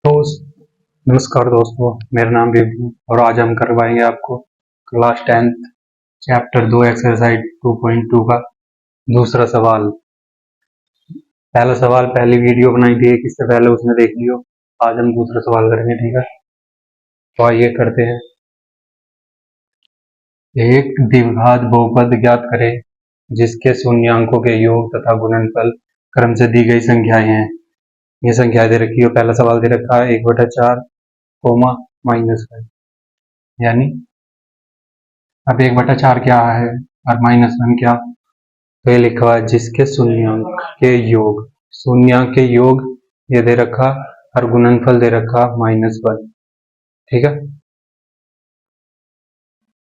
तो नमस्कार दोस्तों, मेरा नाम विभू और आज हम करवाएंगे आपको क्लास 10th चैप्टर 2 एक्सरसाइज 2.2 का दूसरा सवाल। पहला सवाल पहली वीडियो बनाई थी एक, इससे पहले उसने देख लियो। आज हम दूसरा सवाल करेंगे, ठीक है। तो आइए करते हैं। एक द्विघात बहुपद ज्ञात करें जिसके शून्यांकों के योग तथा गुणनफल क्रम से दी गई संख्याएं हैं। ये संख्याएं दे रखी है। पहला सवाल दे रखा है 1/4 कोमा -1, यानी अब 1/4 क्या है और -1 क्या। तो ये लिखा हुआ है जिसके शून्यांक के योग ये दे रखा और गुणनफल दे रखा -1, ठीक है।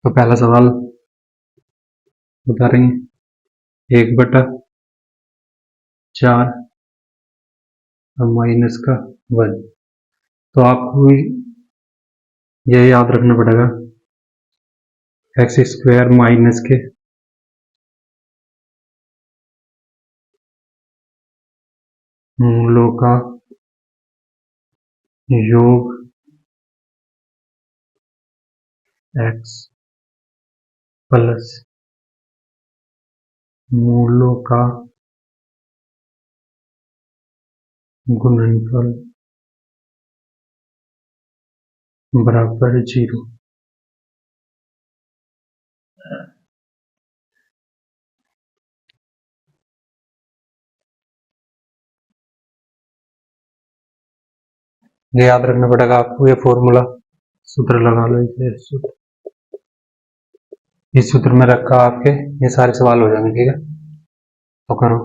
तो पहला सवाल बता रहे हैं 1/4 और -1। तो आपको ये याद रखना पड़ेगा x² माइनस के मूलों का योग x प्लस मूलों का गुणनफल बराबर 0। ये याद रखना पड़ेगा आपको। ये फॉर्मूला सूत्र लगा लो, इस सूत्र में रखा आपके ये सारे सवाल हो जाएंगे, ठीक है। तो करो।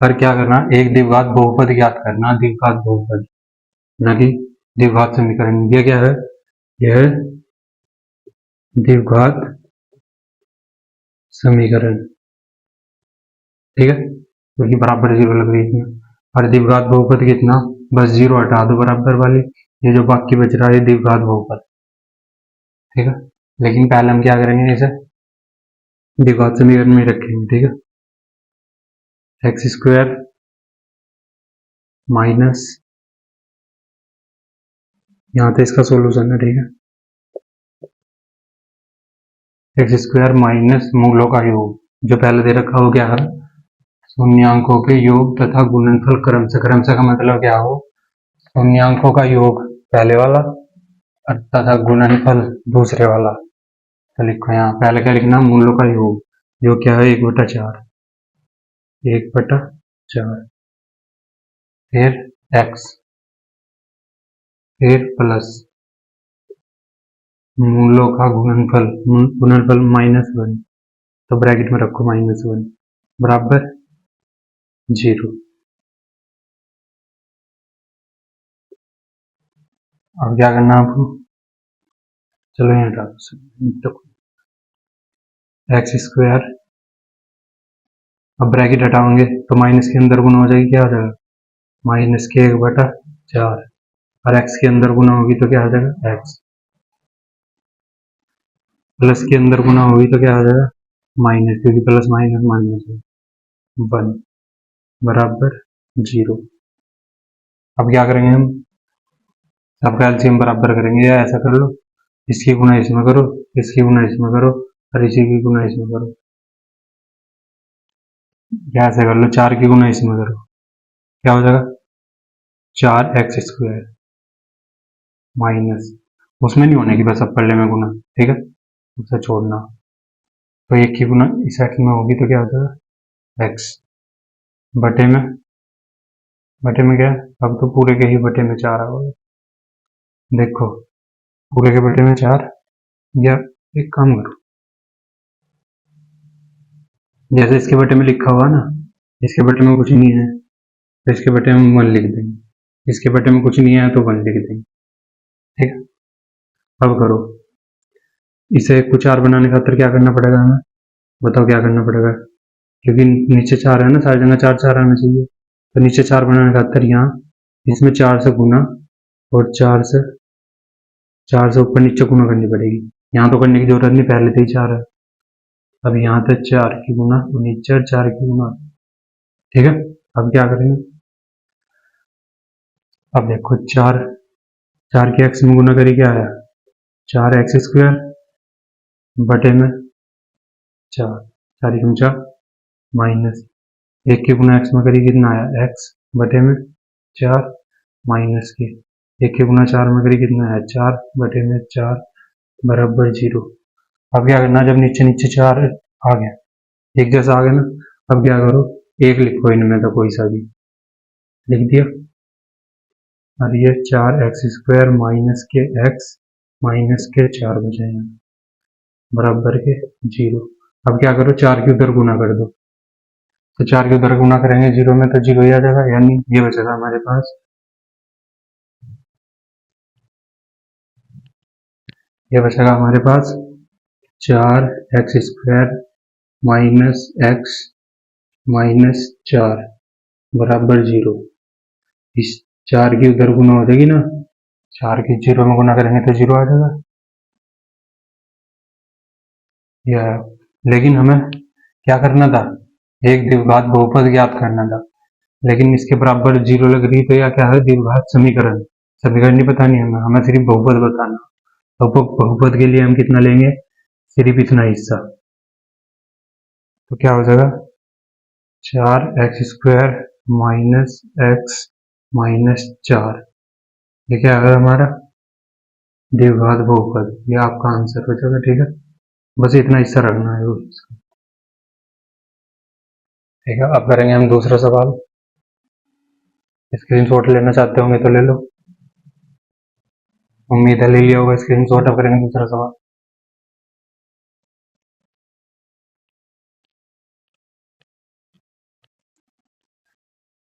पर क्या करना, एक द्विघात बहुपद ज्ञात करना, द्विघात बहुपद न कि द्विघात समीकरण। ये क्या है, यह द्विघात समीकरण, ठीक है। क्योंकि बराबर 0 लग रही है इसमें। और द्विघात बहुपद कितना, बस 0 हटा दो बराबर वाले, ये जो बाकी बच रहा है द्विघात बहुपद, ठीक है। लेकिन पहले हम क्या करेंगे, इसे द्विघात समीकरण में रखेंगे, ठीक है। x² माइनस, यहाँ तो इसका सोल्यूशन है, ठीक है। x² माइनस मूलों का योग, जो पहले दे रखा हो क्या है, शून्यांकों के योग तथा गुणनफल क्रम से का मतलब क्या हो, शून्यांकों का योग पहले वाला तथा गुणनफल दूसरे वाला। तो लिखो यहाँ पहले क्या लिखना, मूलों का योग जो क्या है 1/4, फिर x, फिर प्लस मूलों का गुणनफल -1, तो ब्रैकेट में रखो -1 बराबर 0। अब क्या करना आपको, चलो यहाँ डालो x², अब ब्रैकेट हटाओगे तो माइनस के अंदर गुना हो जाएगी, क्या आ जाएगा -1/4, और x के अंदर गुना होगी तो क्या आ जाएगा x, प्लस के अंदर गुना होगी तो क्या आ जाएगा माइनस, क्योंकि प्लस माइनस माइनस है 1 बराबर 0। अब क्या करेंगे हम, सबका एलसीएम बराबर करेंगे, या ऐसा कर लो इसकी गुना इसमें करो, इसकी गुना इसमें करो और इसी की गुना इसमें करो, या ऐसा कर लो 4 की गुना इसमें करो, क्या हो जाएगा 4x² माइनस, उसमें नहीं होने की बस अब पल्ले में गुना, ठीक है, उसे छोड़ना। तो एक की गुना इस एक्स में होगी तो क्या हो जाएगा x बटे में क्या, अब तो पूरे के ही बटे में 4 आओगे, देखो पूरे के बटे में 4, या एक काम करो, जैसे इसके बटे में लिखा हुआ ना, इसके बटे में कुछ नहीं है तो इसके बटे में 1 लिख देंगे, इसके बटे में कुछ नहीं है तो 1 लिख देंगे, ठीक है। अब करो, इसे कुछ 4 बनाने खातिर क्या करना पड़ेगा हमें, बताओ क्या करना पड़ेगा, क्योंकि नीचे 4 है ना, सारी जगह 4 आना चाहिए, तो नीचे 4 बनाने खातिर यहाँ इसमें 4 से गुना और 4 से ऊपर नीचे गुना करनी पड़ेगी। यहाँ तो करने की जरूरत नहीं, पहले से ही 4 है। अब यहाँ तक 4 की गुना और नीचे 4 की गुना, ठीक है। अब क्या करेंगे, अब देखो 4 के x में गुना करी क्या आया, 4x² बटे में 4 4 माइनस 1 के गुना x में करी कितना आया, x बटे में 4 माइनस के 1 के गुना 4 में करी कितना आया, 4 बटे में 4 बराबर 0। अब क्या करना, जब नीचे नीचे 4 आ गया, एक जैसा आ गया ना, अब क्या करो, एक लिखो इनमें तो कोई सा भी लिख दिया, और ये 4x² माइनस के x माइनस के 4 बचेगा बराबर के 0। अब क्या करो, 4 के उधर गुना कर दो, तो 4 के उधर गुना करेंगे 0 में तो 0 ही आ जाएगा, यानी ये बचेगा हमारे पास, ये बचेगा हमारे पास 4x² माइनस x माइनस 4 बराबर 0। इस 4 की उधर गुना हो जाएगी ना, 4 की 0 में गुना करेंगे तो 0 आ जाएगा। या लेकिन हमें क्या करना था, एक द्विघात बहुपद ज्ञात करना था, लेकिन इसके बराबर 0 लग रही तो या क्या है, द्विघात समीकरण, समीकरण नहीं बतानी हमें, हमें सिर्फ बहुपद बताना। तो बहुपद के लिए हम कितना लेंगे, सिर्फ इतना हिस्सा, तो क्या हो जाएगा 4x² माइनस x माइनस 4, ये क्या है हमारा द्विघात बहुपद, ये आपका आंसर हो जाएगा। ठीक है, बस इतना हिस्सा रखना है, ठीक है। अब करेंगे हम दूसरा सवाल, स्क्रीनशॉट लेना चाहते होंगे तो ले लो, उम्मीद है ले लिया होगा स्क्रीनशॉट। अब करेंगे दूसरा सवाल।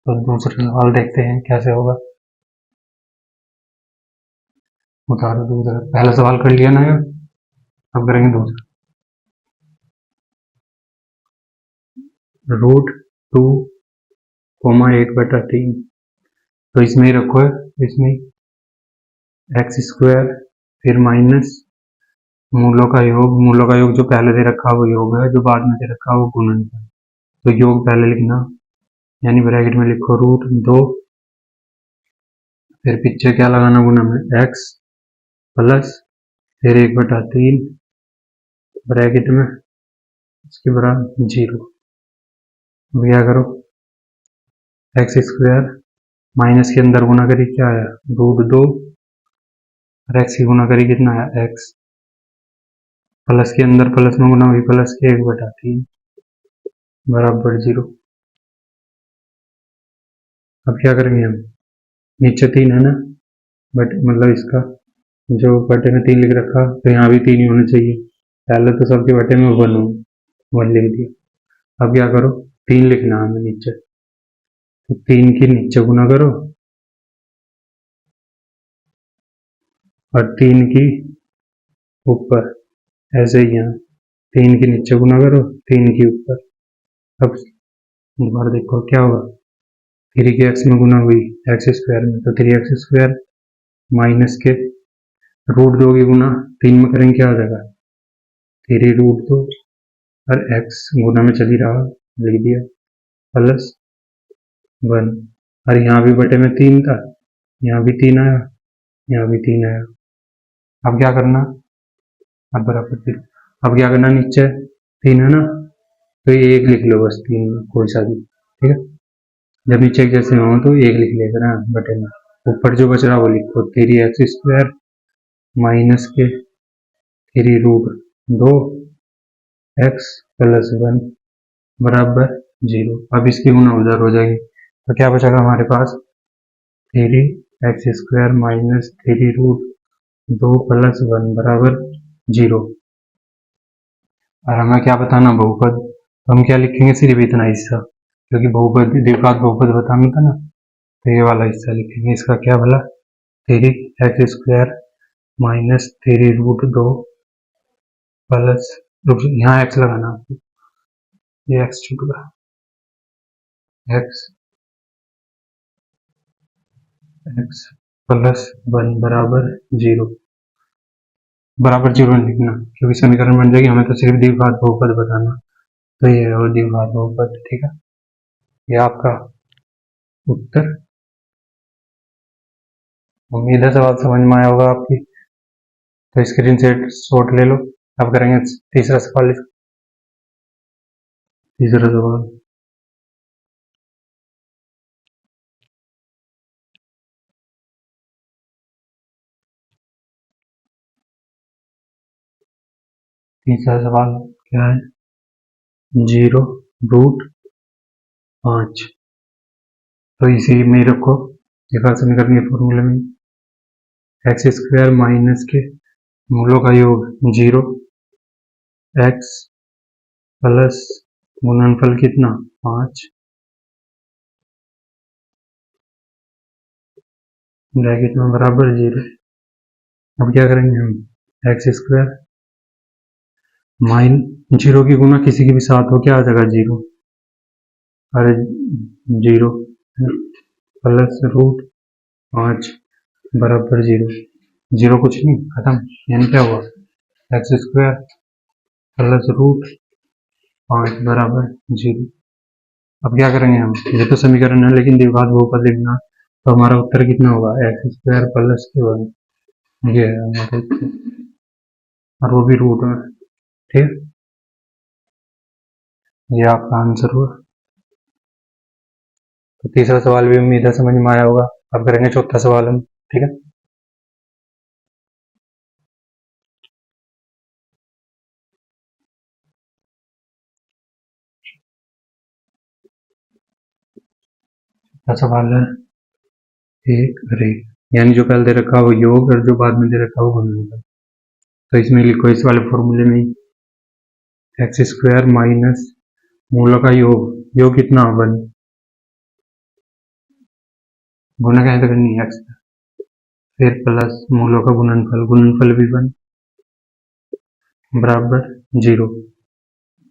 तो दूसरा सवाल देखते हैं कैसे होगा, उतारो दूसरा, पहला सवाल कर लिया ना, अब करेंगे दूसरा। √2, 1/3, तो इसमें ही रखो है, इसमें x², फिर माइनस मूलों का योग जो पहले दे रखा वो योग है, जो बाद में दे रखा वो गुणनफल। तो योग पहले लिखना, यानी ब्रैकेट में लिखो √2, फिर पीछे क्या लगाना गुना में, x प्लस फिर 1/3 ब्रैकेट में इसके बराबर 0। अब क्या करो, x² माइनस के अंदर गुना करी क्या आया, √2, और x की गुना करी कितना आया, x प्लस के अंदर प्लस में गुना हुई प्लस के 1/3 बराबर 0। अब क्या करेंगे हम, नीचे 3 है ना, बट मतलब इसका जो बटे में 3 लिख रखा, तो यहाँ भी 3 ही होना चाहिए, पहले तो सबके बटे में 1 लिख दिया। अब क्या करो, 3 लिखना हमें नीचे, तो 3 की नीचे गुना करो और 3 की ऊपर, ऐसे ही यहाँ 3 की नीचे गुना करो, 3 की ऊपर। अब दोबारा देखो क्या होगा, 3 की x में गुना हुई x² में, तो 3x² माइनस के √2 की गुना 3 में करेंगे क्या आ जाएगा, 3√2, और x गुना में चली रहा, लिख दिया, प्लस 1, और यहाँ भी बटे में 3 था, यहाँ भी 3 आया, यहाँ भी 3 आया। अब क्या करना, अब बराबर 3, अब क्या करना, नीचे 3 है ना, तो ये 1 लिख लो बस, 3 में कोई सा भी, ठीक है। जब नीचे एक जैसे हो तो 1 लिख लेगा ना बटे में, ऊपर जो बच रहा वो लिखो, 3x² माइनस के 3√2 x प्लस 1 बराबर 0। अब इसकी गुना उधर हो जाएगी, तो क्या बचेगा हमारे पास, 3x² माइनस 3√2 प्लस 1 बराबर 0। और हमें क्या बताना, बहुपद, तो हम क्या लिखेंगे, सिर्फ इतना हिस्सा, क्योंकि बहुपद द्विघात बहुपद बताना था ना, तो ये वाला हिस्सा लिखेंगे। इसका क्या भला, 3x² माइनस 3√2 प्लस, यहाँ x लगाना, ये x छूट गया, x प्लस 1 बराबर 0, बराबर 0 लिखना, क्योंकि समीकरण बन जाएगी, हमें तो सिर्फ द्विघात बहुपद बताना, तो ये है और द्विघात बहुपद। ठीक है, ये आपका उत्तर उम्मीद है सवाल समझ में आया होगा आपकी। तो स्क्रीन शॉट ले लो। अब करेंगे तीसरा सवाल। तीसरा सवाल, तीसरा सवाल क्या है? 0√5। तो इसी में रखो दिखा समीकरण के फॉर्मूले में एक्स स्क्वायर माइनस के मूलों का योग 0, एक्स प्लस गुणनफल कितना 5 ब्रैकेट में बराबर 0। अब क्या करेंगे हम? एक्स स्क्वायर माइन 0 की गुना किसी के भी साथ हो क्या आ जाएगा 0, अरे 0 प्लस √5 बराबर 0। 0 कुछ नहीं, खत्म। यानी क्या हुआ? एक्स स्क्वायर प्लस √5 बराबर 0। अब क्या करेंगे हम? ये तो समीकरण है लेकिन द्विघात बहुपद लिखना, तो हमारा उत्तर कितना होगा? एक्स स्क्वायर प्लस के 1। ये है हमारा उत्तर, और वो भी रूट में। ठीक, ये आपका आंसर हुआ। तो तीसरा सवाल भी उम्मीद है समझ में आया होगा। अब करेंगे चौथा सवाल हम। ठीक है, चौथा सवाल है एक रेख, यानी जो पहले दे रखा है वो योग और जो बाद में दे रखा है वो गुणनफल। तो इसमें लिखो इस वाले फॉर्मूले में एक्स स्क्वायर माइनस मूलों का योग कितना 1, गुना कैसे करनी है? एक्स, फिर प्लस मूलों का गुणनफल भी 1 बराबर 0।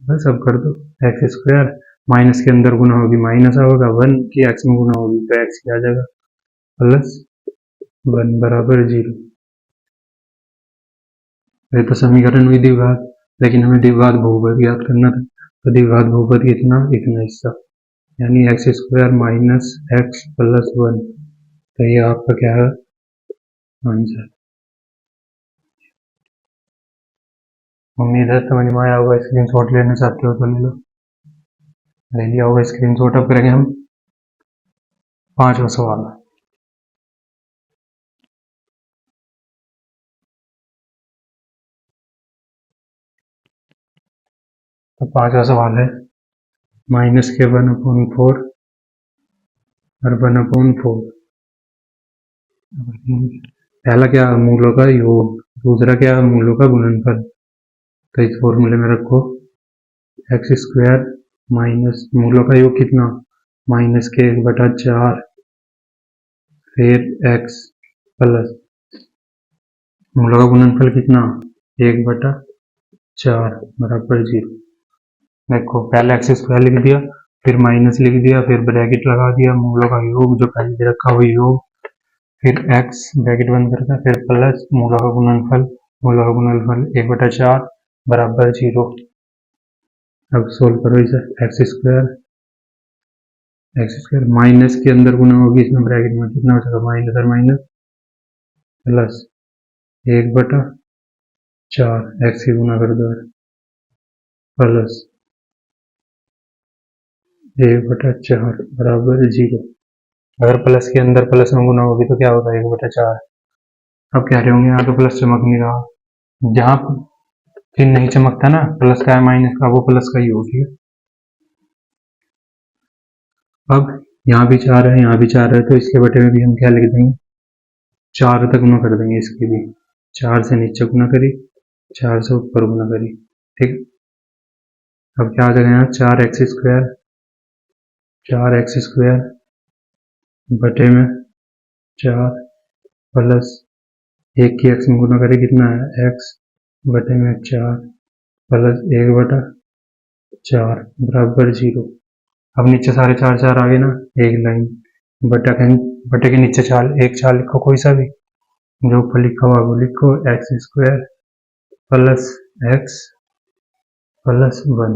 बस अब कर दो। एक्स स्क्वायर माइनस के अंदर गुना होगी माइनस होगा, 1 की एक्स में गुना होगी तो एक्स की आ जाएगा प्लस 1 बराबर 0। ये तो समीकरण हुई द्विघात, लेकिन हमें द्विघात बहुपद याद करना था। तो द्विघात बहुपद कितना? इतना हिस्सा, यानी x square minus x plus 1। तो ये आपका क्या है आंसर। उम्मीद है समझ में आया होगा। स्क्रीन शॉट लेना चाहते हो तो ले लो, ले लिया होगा स्क्रीन शॉट। अब करेंगे हम पांचवा सवाल। तो पांचवा सवाल है माइनस के 1/4 और 1/4। पहला क्या? मूलों का योग। दूसरा क्या? मूलों का गुणनफल। तो इस फॉर्मूले में रखो एक्स स्क्वायर माइनस मूलों का योग कितना माइनस के 1/4, फिर एक्स प्लस मूलों का गुणनफल कितना 1/4 बराबर 0। देखो पहले एक्स स्क्वायर लिख दिया, फिर माइनस लिख दिया, फिर ब्रैकेट लगा दिया, मूलों का योग जो पहले दे रखा हुआ योग, फिर एक्स ब्रैकेट बंद करके फिर प्लस मूलों का गुणनफल 1/4 बराबर 0। अब सोल्व करो इसे। एक्स स्क्वायर माइनस के अंदर गुना होगी इसमें ब्रैकेट में कितना हो जाएगा माइनस और माइनस प्लस 1/4 एक्स की गुना कर दो प्लस 1/4 बराबर 0। अगर प्लस के अंदर प्लस में गुना होगी तो क्या होगा 1/4। अब कह रहे होंगे यहाँ तो प्लस चमक नहीं रहा, जहां चिन्ह नहीं चमकता ना प्लस का है माइनस का, वो प्लस का ही होगी। अब यहाँ भी 4 है, यहाँ भी 4 है, तो इसके बटे में भी हम क्या लिख देंगे 4 तक गुना कर देंगे। इसकी भी 4 से नीचे गुना करी, 4 से ऊपर गुना करी। ठीक, अब क्या आ जाएगा यहाँ 4x स्क्वायर बटे में 4 प्लस 1 की x में गुना करें कितना है x बटे में 4 प्लस 1/4 बराबर 0। अब नीचे सारे 4 आ गए ना, एक लाइन बटे के नीचे 1 4 लिखो, कोई सा भी जो ऊपर लिखा हुआ वो लिखो। X square plus x plus 1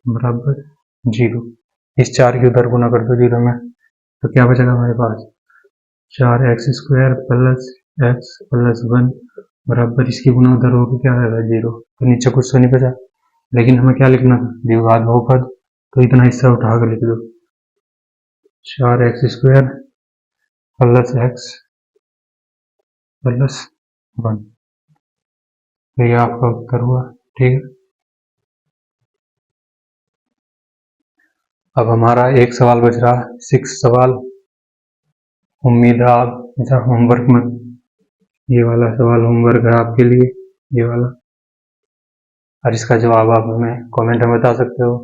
बराबर 0। इस 4 की उधर गुना कर दो 0 में, तो क्या बचेगा हमारे पास 4x² प्लस x प्लस 1 बराबर इसकी गुना उधर होकर क्या आएगा 0। तो नीचे कुछ तो नहीं बचा, लेकिन हमें क्या लिखना था, द्विघात बहुपद, तो इतना हिस्सा उठा कर लिख दो 4x² प्लस x प्लस 1। तो ये आपका उत्तर हुआ। ठीक है, अब हमारा एक सवाल बच रहा, 6 सवाल। उम्मीद है आप ऐसा होमवर्क में, ये वाला सवाल होमवर्क है आपके लिए, ये वाला, और इसका जवाब आप हमें कमेंट में बता सकते हो।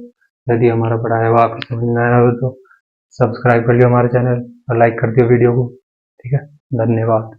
यदि हमारा पढ़ाया हुआ आपको समझ में आया हो तो सब्सक्राइब कर लियो हमारे चैनल और लाइक कर दियो वीडियो को। ठीक है, धन्यवाद।